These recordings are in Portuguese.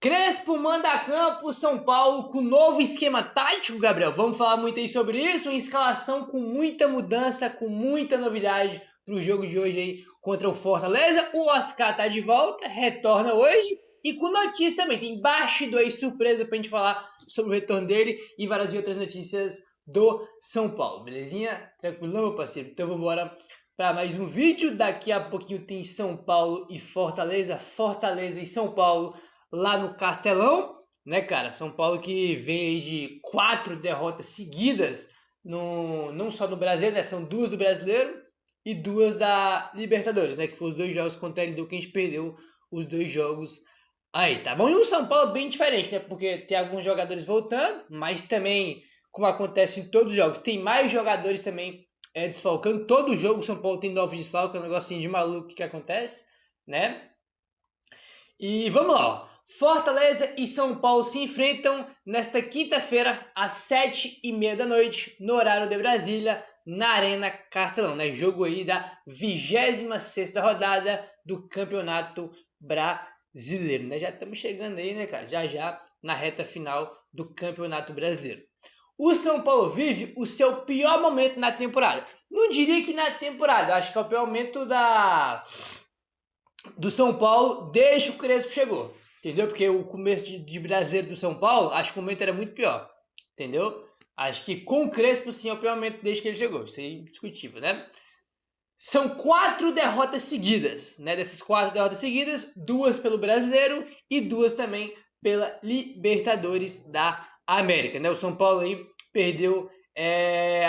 Crespo manda a campo São Paulo com novo esquema tático, Gabriel. Vamos falar muito aí sobre isso. Uma escalação com muita mudança, com muita novidade para o jogo de hoje aí contra o Fortaleza. O Oscar tá de volta, retorna hoje. E com notícia também, tem bastidores surpresa pra gente falar sobre o retorno dele e várias outras notícias do São Paulo, belezinha? Tranquilo, meu parceiro? Então vamos embora para mais um vídeo. Daqui a pouquinho tem São Paulo e Fortaleza, Fortaleza e São Paulo lá no Castelão, né, cara? São Paulo que vem aí de 4 derrotas seguidas, não só no Brasileiro, né? São 2 do Brasileiro e 2 da Libertadores, né? Que foram os 2 jogos contra a LDU que a gente perdeu os 2 jogos aí, tá bom? E o São Paulo bem diferente, né? Porque tem alguns jogadores voltando, mas também, como acontece em todos os jogos, tem mais jogadores também desfalcando. Todo jogo o São Paulo tem novos desfalques, é um negocinho de maluco que acontece, né? E vamos lá, ó. Fortaleza e São Paulo se enfrentam nesta quinta-feira, às 7h30 da noite, no horário de Brasília, na Arena Castelão, né? Jogo aí da 26ª rodada do Campeonato Brasileiro, né? Já estamos chegando aí, né, cara? Já na reta final do Campeonato Brasileiro. O São Paulo vive o seu pior momento na temporada. Não diria que na temporada, acho que é o pior momento do São Paulo desde que o Crespo chegou, entendeu? Porque o começo de brasileiro do São Paulo, acho que o momento era muito pior, entendeu? Acho que com o Crespo sim é o pior momento desde que ele chegou, isso é indiscutível, né? São 4 derrotas seguidas, né? Dessas 4 derrotas seguidas, 2 pelo Brasileiro e 2 também pela Libertadores da América, né? O São Paulo aí perdeu,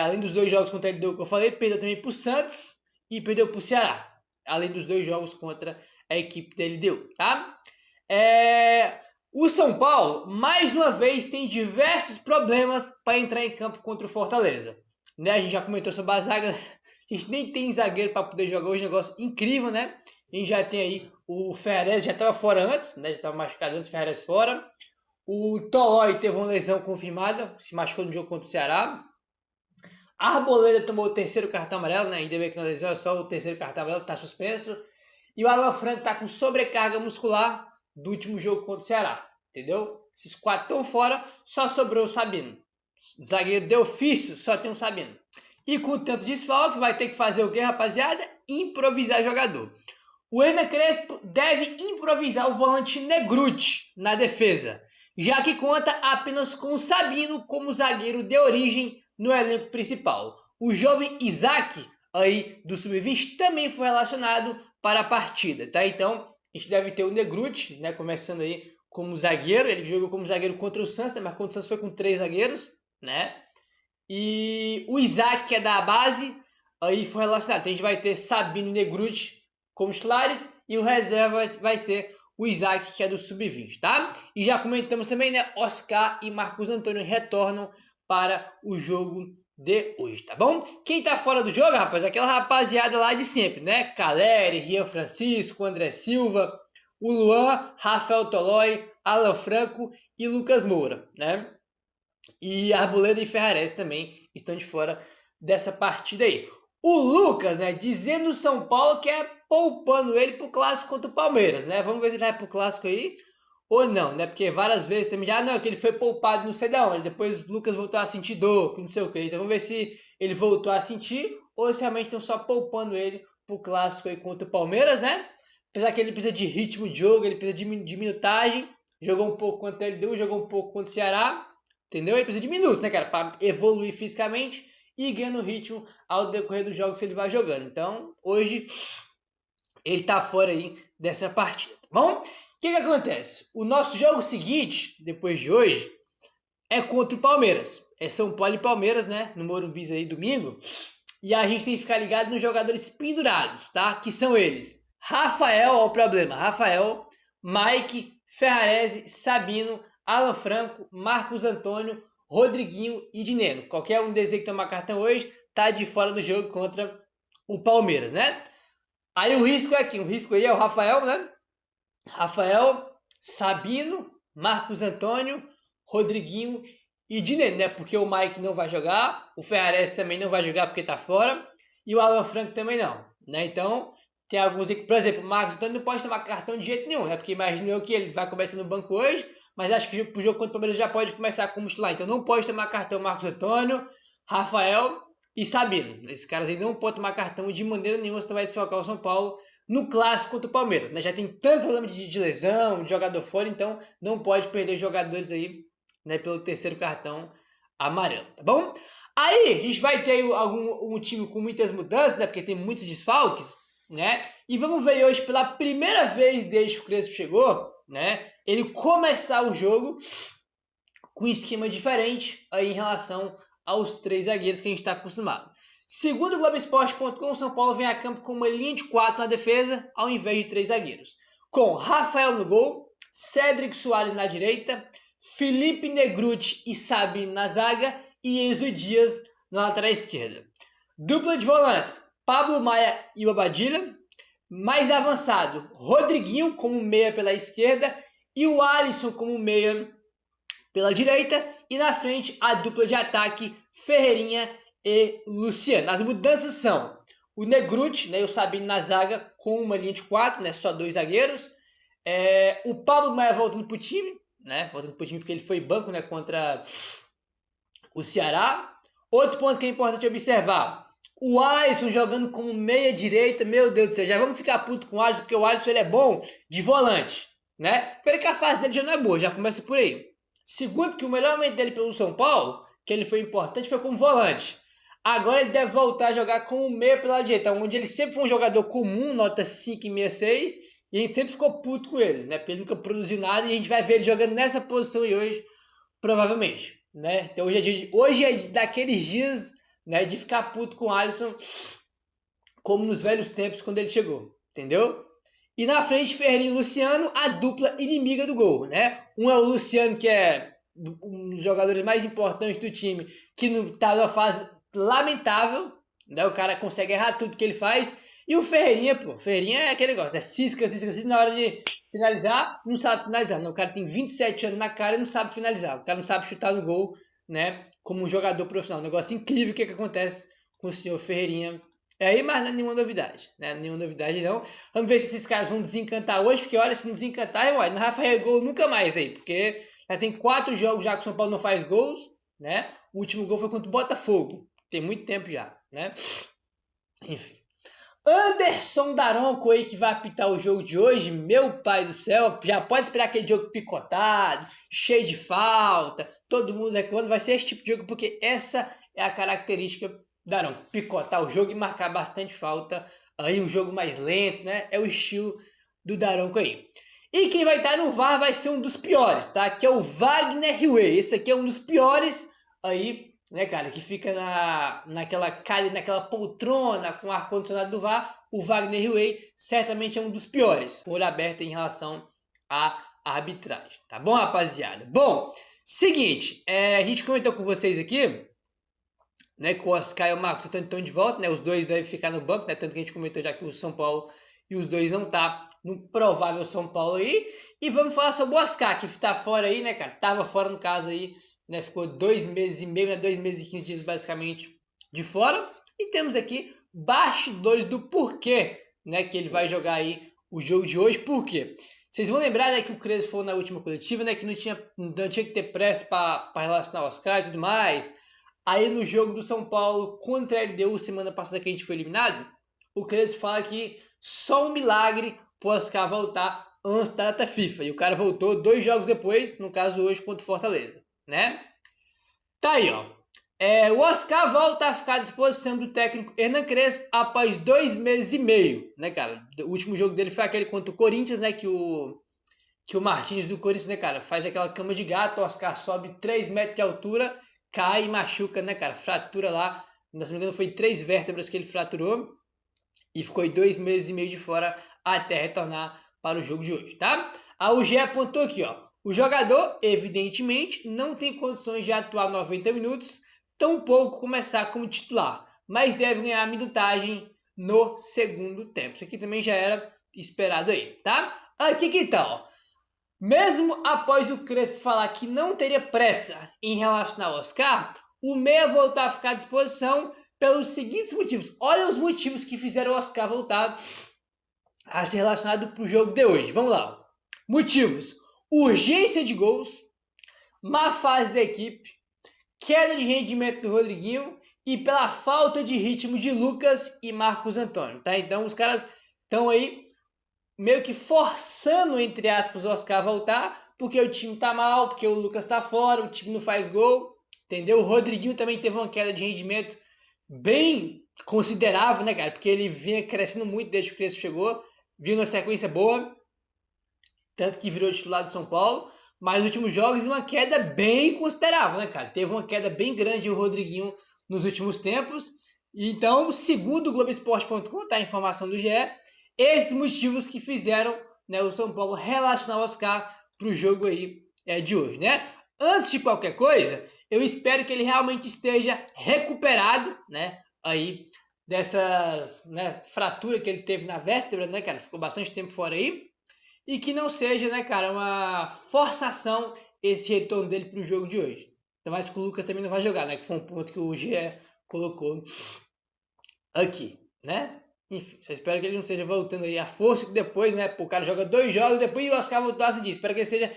além dos 2 jogos contra ele que eu falei, perdeu também pro Santos e perdeu pro Ceará. Além dos 2 jogos contra a equipe da LDU, tá? O São Paulo, mais uma vez, tem diversos problemas para entrar em campo contra o Fortaleza. Né? A gente já comentou sobre a zaga, a gente nem tem zagueiro para poder jogar hoje, negócio incrível, né? A gente já tem aí o Ferrez, já estava fora antes, né? Já estava machucado antes, o Ferrez fora. O Tolói teve uma lesão confirmada, se machucou no jogo contra o Ceará. A Arboleda tomou o 3º cartão amarelo, né? Ainda bem que na lesão é só o 3º cartão amarelo, tá suspenso. E o Alan Franco tá com sobrecarga muscular do último jogo contra o Ceará, entendeu? Esses 4 estão fora, só sobrou o Sabino. Zagueiro de ofício, só tem o Sabino. E com tanto desfalque, vai ter que fazer o quê, rapaziada? Improvisar jogador. O Hernan Crespo deve improvisar o volante Negruti na defesa, já que conta apenas com o Sabino como zagueiro de origem no elenco principal. O jovem Isaac, aí do Sub-20, também foi relacionado para a partida, tá? Então, a gente deve ter o Negruti, né, começando aí como zagueiro. Ele jogou como zagueiro contra o Santos, né, mas contra o Santos foi com 3 zagueiros, né? E o Isaac, que é da base, aí foi relacionado. Então, a gente vai ter Sabino e Negruti como titulares e o reserva vai ser o Isaac, que é do Sub-20, tá? E já comentamos também, né? Oscar e Marcos Antônio retornam para o jogo de hoje, tá bom? Quem tá fora do jogo, rapaz, é aquela rapaziada lá de sempre, né? Caleri, Rian Francisco, André Silva, o Luan, Rafael Tolói, Alan Franco e Lucas Moura, né? E Arboleda e Ferrarese também estão de fora dessa partida aí. O Lucas, né, dizendo o São Paulo que é poupando ele pro clássico contra o Palmeiras, né? Vamos ver se ele vai pro clássico aí ou não, né? Porque várias vezes também já, não, que ele foi poupado no sei de onde, depois o Lucas voltou a sentir dor, que não sei o que. Então vamos ver se ele voltou a sentir ou se realmente estão só poupando ele pro clássico aí contra o Palmeiras, né? Apesar que ele precisa de ritmo de jogo, ele precisa de minutagem, jogou um pouco contra ele deu, jogou um pouco contra o Ceará, entendeu? Ele precisa de minutos, né, cara, para evoluir fisicamente e ganhando ritmo ao decorrer dos jogos que ele vai jogando. Então, hoje ele tá fora aí dessa partida, tá bom? O que acontece? O nosso jogo seguinte, depois de hoje, é contra o Palmeiras. É São Paulo e Palmeiras, né? No Morumbi aí, domingo. E a gente tem que ficar ligado nos jogadores pendurados, tá? Que são eles. Rafael, ó o problema. Rafael, Mike, Ferrarese, Sabino, Alan Franco, Marcos Antônio, Rodriguinho e Dineno. Qualquer um deles que tomar cartão hoje tá de fora do jogo contra o Palmeiras, né? Aí o risco é aqui, o risco aí é o Rafael, né? Rafael, Sabino, Marcos Antônio, Rodriguinho e Dineno, né? Porque o Mike não vai jogar, o Ferrarese também não vai jogar porque tá fora e o Alan Franco também não, né? Então Tem alguns aqui, por exemplo, o Marcos Antônio não pode tomar cartão de jeito nenhum, né? Porque imagino eu que ele vai começar no banco hoje, mas acho que pro jogo contra o Palmeiras já pode começar como titular. Então não pode tomar cartão Marcos Antônio, Rafael e Sabino. Esses caras aí não podem tomar cartão de maneira nenhuma, senão vai desfocar o São Paulo no clássico contra o Palmeiras, né? Já tem tanto problema de lesão, de jogador fora, então não pode perder jogadores aí, né, pelo terceiro cartão amarelo, tá bom? Aí a gente vai ter um time com muitas mudanças, né? Porque tem muitos desfalques, né? E vamos ver hoje pela primeira vez desde que o Crespo chegou, né? Ele começar o jogo com um esquema diferente aí em relação aos 3 zagueiros que a gente está acostumado. Segundo o Globoesporte.com, o São Paulo vem a campo com uma linha de 4 na defesa, ao invés de 3 zagueiros. Com Rafael no gol, Cédric Soares na direita, Felipe Negrutti e Sabino na zaga e Enzo Dias na lateral esquerda. Dupla de volantes, Pablo Maia e Bobadilla. Mais avançado, Rodriguinho como meia pela esquerda e o Alisson como meia pela direita. E na frente, a dupla de ataque, Ferreirinha e Luciano. As mudanças são o Negrutti, né, e o Sabino na zaga com uma linha de 4, né, só 2 zagueiros. O Pablo Maia voltando pro time, né, porque ele foi banco, né, contra o Ceará. Outro ponto que é importante observar, o Alisson jogando como meia direita. Meu Deus do céu, já vamos ficar puto com o Alisson, porque o Alisson ele é bom de volante, né? Primeiro que a fase dele já não é boa, já começa por aí. Segundo que o melhor momento dele pelo São Paulo, que ele foi importante, foi como volante. Agora ele deve voltar a jogar como meia pela direita, onde ele sempre foi um jogador comum, nota 5,66, e a gente sempre ficou puto com ele, né? Porque ele nunca produziu nada e a gente vai ver ele jogando nessa posição aí hoje, provavelmente, né? Então hoje é daqueles dias, né, de ficar puto com o Alisson, como nos velhos tempos quando ele chegou, entendeu? E na frente, Ferreirinha e Luciano, a dupla inimiga do gol, né? Um é o Luciano, que é um dos jogadores mais importantes do time, que está numa fase lamentável, né? O cara consegue errar tudo que ele faz. E o Ferreirinha, pô, Ferreirinha é aquele negócio, né? Cisca, na hora de finalizar, não sabe finalizar. Não, o cara tem 27 anos na cara e não sabe finalizar. O cara não sabe chutar no gol, né? Como um jogador profissional. Um negócio incrível que acontece com o senhor Ferreirinha. Aí, mas não é nenhuma novidade, né? Nenhuma novidade não. Vamos ver se esses caras vão desencantar hoje, porque olha, se não desencantar, no Rafael gol nunca mais aí, porque já tem 4 jogos já que o São Paulo não faz gols, né? O último gol foi contra o Botafogo. Tem muito tempo já, né? Enfim. Anderson Daronco aí que vai apitar o jogo de hoje, meu pai do céu, já pode esperar aquele jogo picotado, cheio de falta, todo mundo reclamando, vai ser esse tipo de jogo, porque essa é a característica do Daronco, picotar o jogo e marcar bastante falta, aí um jogo mais lento, né, é o estilo do Daronco aí. E quem vai estar no VAR vai ser um dos piores, tá, que é o Wagner Riway, esse aqui é um dos piores aí, né, cara, que fica naquela poltrona com ar-condicionado do VAR. O Wagner Riway certamente é um dos piores, por aberto em relação à arbitragem, tá bom, rapaziada? Bom, seguinte, a gente comentou com vocês aqui, né, que o Oscar e o Marcos estão de volta, né, os dois devem ficar no banco, né, tanto que a gente comentou já que o São Paulo e os dois não tá no provável São Paulo aí. E vamos falar sobre o Oscar, que tá fora aí, né, cara, tava fora no caso aí, né, ficou 2 meses e meio, né, 2 meses e 15 dias basicamente de fora. E temos aqui bastidores do porquê, né, que ele vai jogar aí o jogo de hoje. Por quê? Vocês vão lembrar, né, que o Crespo falou na última coletiva, né, que não tinha que ter pressa para relacionar o Oscar e tudo mais. Aí no jogo do São Paulo contra a LDU semana passada que a gente foi eliminado, o Crespo fala que só um milagre pro Oscar voltar antes da data FIFA. E o cara voltou 2 jogos depois, no caso hoje contra o Fortaleza, né? Tá aí, ó. O Oscar volta a ficar à disposição do técnico Hernan Crespo após 2 meses e meio, né, cara? O último jogo dele foi aquele contra o Corinthians, né, que o Martins do Corinthians, né, cara, faz aquela cama de gato, o Oscar sobe 3 metros de altura, cai e machuca, né, cara? Fratura lá, se não me engano foi 3 vértebras que ele fraturou e ficou 2 meses e meio de fora até retornar para o jogo de hoje, tá? A UG apontou aqui, ó. O jogador, evidentemente, não tem condições de atuar 90 minutos, tampouco começar como titular, mas deve ganhar minutagem no segundo tempo. Isso aqui também já era esperado aí, tá? Aqui que tal? Mesmo após o Crespo falar que não teria pressa em relacionar o Oscar, o meia voltar a ficar à disposição pelos seguintes motivos. Olha os motivos que fizeram o Oscar voltar a ser relacionado para o jogo de hoje. Vamos lá. Motivos: urgência de gols, má fase da equipe, queda de rendimento do Rodriguinho e pela falta de ritmo de Lucas e Marcos Antônio, tá? Então os caras estão aí meio que forçando, entre aspas, o Oscar a voltar, porque o time tá mal, porque o Lucas tá fora, o time não faz gol, entendeu? O Rodriguinho também teve uma queda de rendimento bem considerável, né, cara? Porque ele vinha crescendo muito desde que o Crespo chegou, viu uma sequência boa, tanto que virou titular do São Paulo, mas nos últimos jogos uma queda bem considerável, né, cara? Teve uma queda bem grande o Rodriguinho nos últimos tempos. Então, segundo o Globoesporte.com, tá a informação do GE, esses motivos que fizeram, né, o São Paulo relacionar o Oscar para o jogo aí de hoje, né? Antes de qualquer coisa, eu espero que ele realmente esteja recuperado, né, aí dessas, né, fratura que ele teve na vértebra, né, cara? Ficou bastante tempo fora aí. E que não seja, né, cara, uma forçação esse retorno dele para o jogo de hoje. Então, mais que o Lucas também não vai jogar, né? Que foi um ponto que o GE colocou aqui, né? Enfim, só espero que ele não esteja voltando aí a força que depois, né? O cara joga 2 jogos, depois o Oscar voltou a se diz. Espero que ele esteja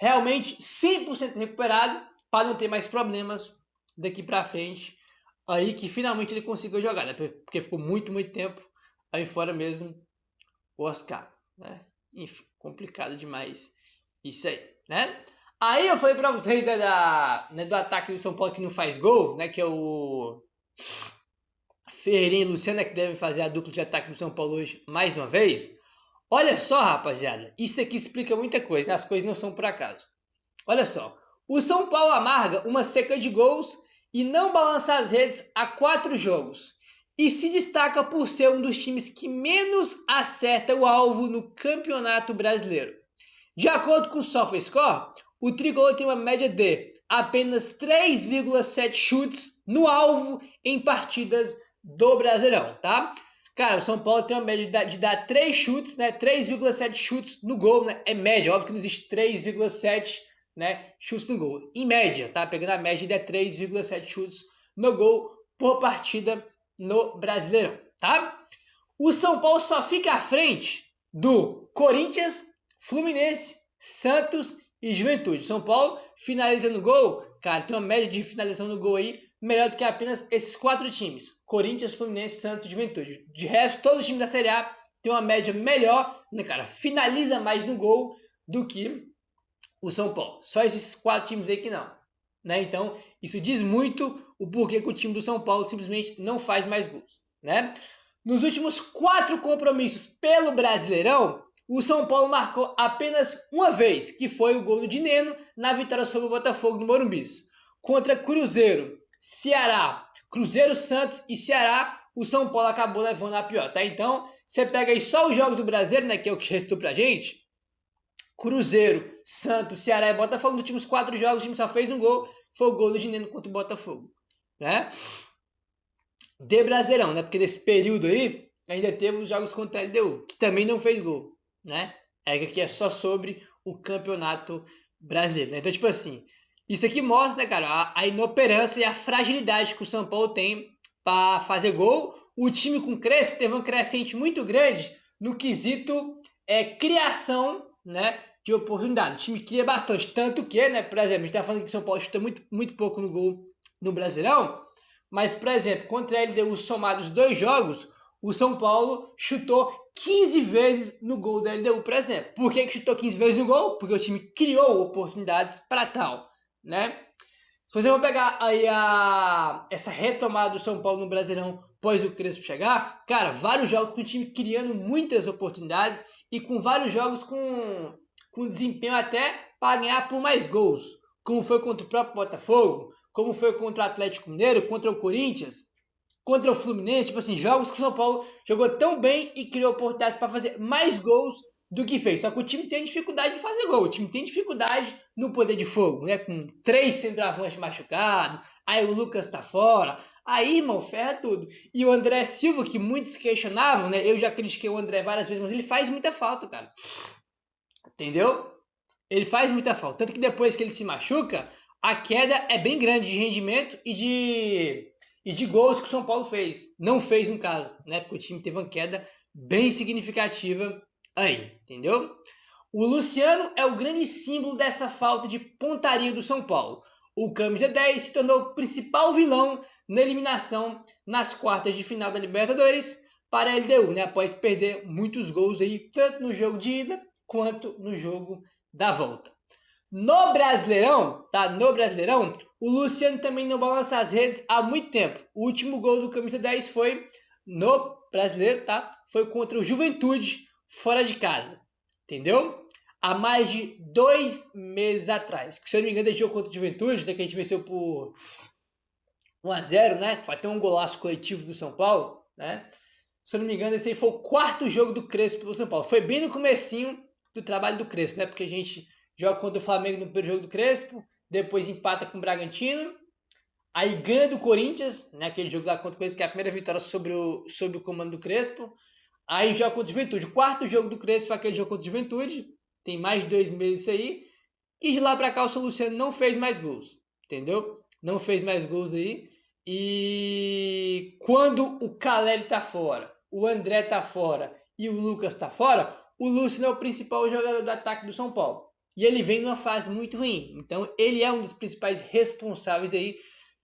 realmente 100% recuperado para não ter mais problemas daqui para frente. Aí que finalmente ele conseguiu jogar, né? Porque ficou muito tempo aí fora mesmo o Oscar, né? Enfim, complicado demais isso aí, né? Aí eu falei pra vocês, né, do ataque do São Paulo que não faz gol, né? Que é o Ferreirinha e Luciano, que devem fazer a dupla de ataque do São Paulo hoje mais uma vez. Olha só, rapaziada, isso aqui explica muita coisa, né? As coisas não são por acaso. Olha só, o São Paulo amarga uma seca de gols e não balança as redes há 4 jogos. E se destaca por ser um dos times que menos acerta o alvo no Campeonato Brasileiro. De acordo com o SofaScore, o Tricolor tem uma média de apenas 3,7 chutes no alvo em partidas do Brasileirão, tá? Cara, o São Paulo tem uma média de dar 3 chutes, né? 3,7 chutes no gol, né? É média, óbvio que não existe 3,7, né, chutes no gol. Em média, tá? Pegando a média de 3,7 chutes no gol por partida no Brasileirão, tá? O São Paulo só fica à frente do Corinthians, Fluminense, Santos e Juventude. São Paulo finaliza no gol, cara, tem uma média de finalização no gol aí melhor do que apenas esses 4 times: Corinthians, Fluminense, Santos e Juventude. De resto, todos os times da Série A têm uma média melhor, né, cara? Finaliza mais no gol do que o São Paulo. Só esses 4 times aí que não, né? Então, isso diz muito o porquê que o time do São Paulo simplesmente não faz mais gols, né? Nos últimos 4 compromissos pelo Brasileirão, o São Paulo marcou apenas uma vez, que foi o gol do Dineno na vitória sobre o Botafogo no Morumbi. Contra Cruzeiro, Ceará, Cruzeiro, Santos e Ceará, o São Paulo acabou levando a pior, tá? Então, você pega aí só os jogos do Brasileiro, né, que é o que restou pra gente. Cruzeiro, Santos, Ceará e Botafogo, nos últimos 4 jogos o time só fez um gol, foi o gol do Dineno contra o Botafogo, né? De Brasileirão, né? Porque nesse período aí, ainda teve os jogos contra a LDU, que também não fez gol, né? É que aqui é só sobre o Campeonato Brasileiro, né? Então, tipo assim, isso aqui mostra, né, cara, a inoperância e a fragilidade que o São Paulo tem para fazer gol. O time com Crespo teve um crescente muito grande no quesito criação, né, de oportunidade. O time cria bastante, tanto que, né, por exemplo, a gente tá falando que o São Paulo chuta muito pouco no gol no Brasileirão, mas, por exemplo, contra a LDU somados 2 jogos, o São Paulo chutou 15 vezes no gol da LDU, por exemplo. Por que chutou 15 vezes no gol? Porque o time criou oportunidades para tal, né? Se você for pegar aí essa retomada do São Paulo no Brasileirão após o Crespo chegar, cara, vários jogos com o time criando muitas oportunidades e com vários jogos com desempenho até para ganhar por mais gols, como foi contra o próprio Botafogo, como foi contra o Atlético Mineiro, contra o Corinthians, contra o Fluminense, tipo assim, jogos que o São Paulo jogou tão bem e criou oportunidades para fazer mais gols do que fez. Só que o time tem dificuldade de fazer gol, o time tem dificuldade no poder de fogo, né? Com 3 centroavantes machucados, aí o Lucas tá fora, aí, irmão, ferra tudo. E o André Silva, que muitos questionavam, né? Eu já critiquei o André várias vezes, mas ele faz muita falta, cara. Entendeu? Ele faz muita falta. Tanto que depois que ele se machuca, a queda é bem grande de rendimento e de gols que o São Paulo fez. Não fez no caso, né? Porque o time teve uma queda bem significativa aí, entendeu? O Luciano é o grande símbolo dessa falta de pontaria do São Paulo. O camisa 10 se tornou o principal vilão na eliminação nas quartas de final da Libertadores para a LDU, né? Após perder muitos gols aí, tanto no jogo de ida quanto no jogo da volta. No Brasileirão, tá? No Brasileirão, o Luciano também não balança as redes há muito tempo. O último gol do camisa 10 foi no Brasileiro, tá? Foi contra o Juventude, fora de casa. Entendeu? Há mais de 2 meses atrás. Se eu não me engano, ele jogou contra o Juventude, né, que a gente venceu por 1-0, né? Foi até um golaço coletivo do São Paulo, né? Se eu não me engano, esse aí foi o 4º jogo do Crespo pelo São Paulo. Foi bem no comecinho do trabalho do Crespo, né? Porque a gente joga contra o Flamengo no primeiro jogo do Crespo, depois empata com o Bragantino, aí ganha do Corinthians, né? Aquele jogo lá contra o Corinthians, que é a primeira vitória sobre o comando do Crespo. Aí joga contra o Juventude. O 4º jogo do Crespo foi aquele jogo contra o Juventude. Tem mais de 2 meses isso aí. E de lá pra cá o São Luciano não fez mais gols. Entendeu? Não fez mais gols aí. E quando o Caleri tá fora, o André tá fora e o Lucas tá fora, o Luciano é o principal jogador do ataque do São Paulo. E ele vem numa fase muito ruim. Então ele é um dos principais responsáveis aí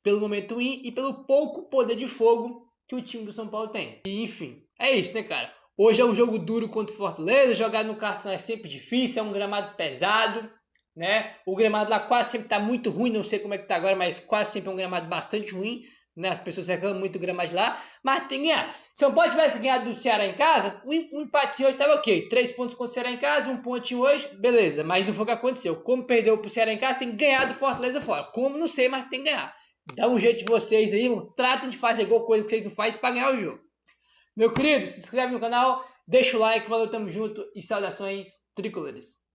pelo momento ruim e pelo pouco poder de fogo que o time do São Paulo tem. E enfim, é isso, né, cara? Hoje é um jogo duro contra o Fortaleza, jogar no Castelão é sempre difícil, é um gramado pesado, né? O gramado lá quase sempre tá muito ruim, não sei como é que tá agora, mas quase sempre é um gramado bastante ruim, né? As pessoas reclamam muito do gramado de lá, mas tem que ganhar. Se São Paulo tivesse ganhado do Ceará em casa, o empate hoje tava ok. 3 pontos contra o Ceará em casa, 1 pontinho hoje, beleza, mas não foi o que aconteceu. Como perdeu pro Ceará em casa, tem que ganhar do Fortaleza fora. Como, não sei, mas tem que ganhar. Dá um jeito de vocês aí, mano. Tratem de fazer igual coisa que vocês não fazem pra ganhar o jogo. Meu querido, se inscreve no canal, deixa o like, valeu, tamo junto e saudações tricolores.